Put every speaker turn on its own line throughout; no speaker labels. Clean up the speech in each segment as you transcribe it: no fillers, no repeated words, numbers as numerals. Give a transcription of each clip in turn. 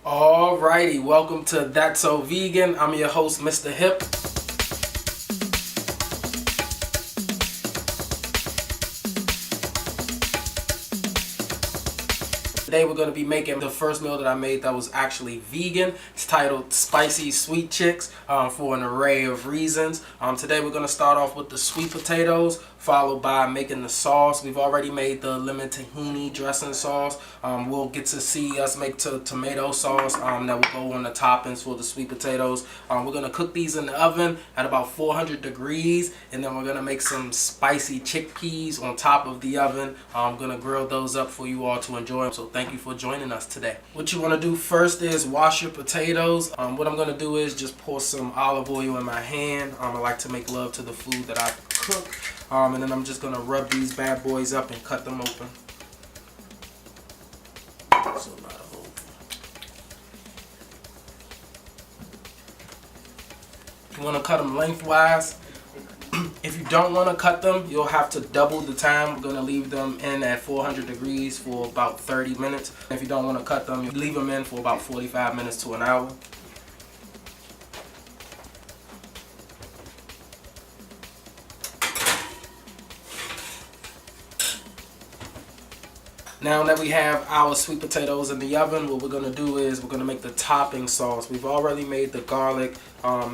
Alrighty, welcome to That's So Vegan. I'm your host, Mr. Hip. Today we're going to be making the first meal that I made that was actually vegan. It's titled Spicy Sweet Chicks for an array of reasons. Today we're going to start off with the sweet potatoes, followed by making the sauce. We've already made the lemon tahini dressing sauce. We'll get to see us make tomato sauce that will go on the toppings for the sweet potatoes. We're going to cook these in the oven at about 400 degrees, and then we're going to make some spicy chickpeas on top of the oven. I'm going to grill those up for you all to enjoy. So thank you for joining us today. What you want to do first is wash your potatoes. What I'm going to do is just pour some olive oil in my hand. I like to make love to the food that I cook. And then I'm just going to rub these bad boys up and cut them open. So not a whole. You want to cut them lengthwise. If you don't want to cut them, you'll have to double the time. We're going to leave them in at 400 degrees for about 30 minutes. If you don't want to cut them, you leave them in for about 45 minutes to an hour. Now that we have our sweet potatoes in the oven, what we're going to do is we're going to make the topping sauce. We've already made the garlic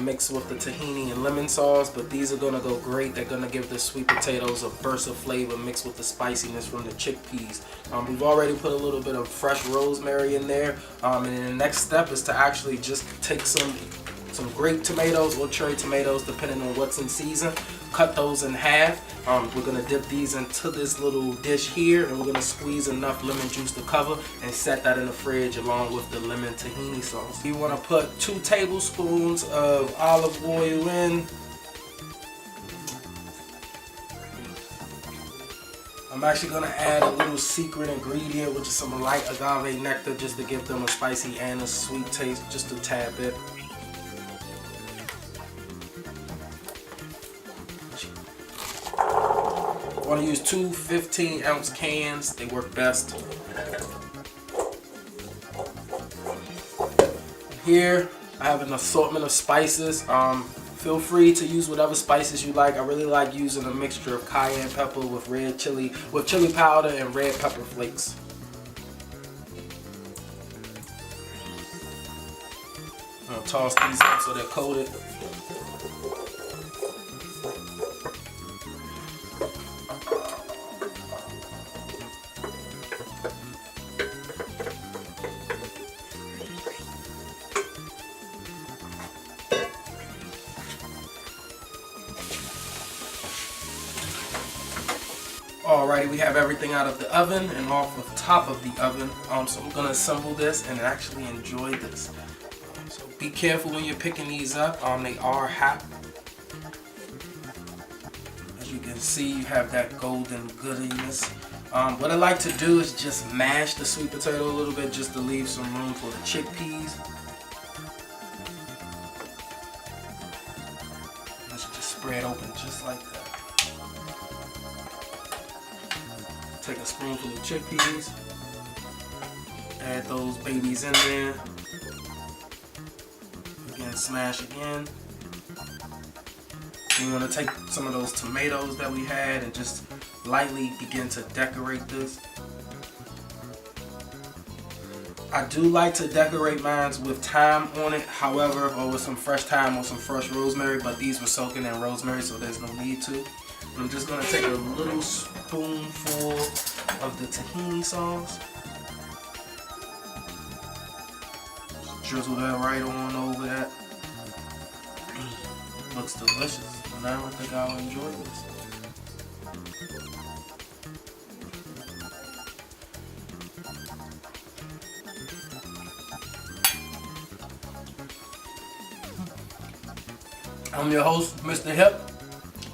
mixed with the tahini and lemon sauce, but these are going to go great. They're going to give the sweet potatoes a burst of flavor mixed with the spiciness from the chickpeas. We've already put a little bit of fresh rosemary in there, and then the next step is to actually just take some grape tomatoes or cherry tomatoes, depending on what's in season. Cut those in half. We're going to dip these into this little dish here, and we're going to squeeze enough lemon juice to cover and set that in the fridge along with the lemon tahini sauce. You want to put 2 tablespoons of olive oil in. I'm actually going to add a little secret ingredient, which is some light agave nectar, just to give them a spicy and a sweet taste, just a tad bit. I want to use 2 15-ounce cans. They work best. Here I have an assortment of spices. Feel free to use whatever spices you like. I really like using a mixture of cayenne pepper with chili powder and red pepper flakes. I'm gonna toss these in so they're coated. Alrighty, we have everything out of the oven and off the top of the oven. So I'm going to assemble this and actually enjoy this. So be careful when you're picking these up. They are hot. As you can see, you have that golden goodiness. What I like to do is just mash the sweet potato a little bit just to leave some room for the chickpeas. I should just spread open just like that. Take a spoonful of chickpeas, add those babies in there, again smash again. You want to take some of those tomatoes that we had and just lightly begin to decorate this. I do like to decorate mine with thyme on it, however, or with some fresh thyme or some fresh rosemary, but these were soaking in rosemary, so there's no need to. I'm just going to take a little spoonful of the tahini sauce. Drizzle that right on over that. Looks delicious. Now I think I'll enjoy this. I'm your host, Mr. Hip.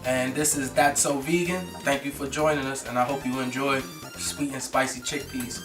And this is That's So Vegan. Thank you for joining us, and I hope you enjoy sweet and spicy chickpeas.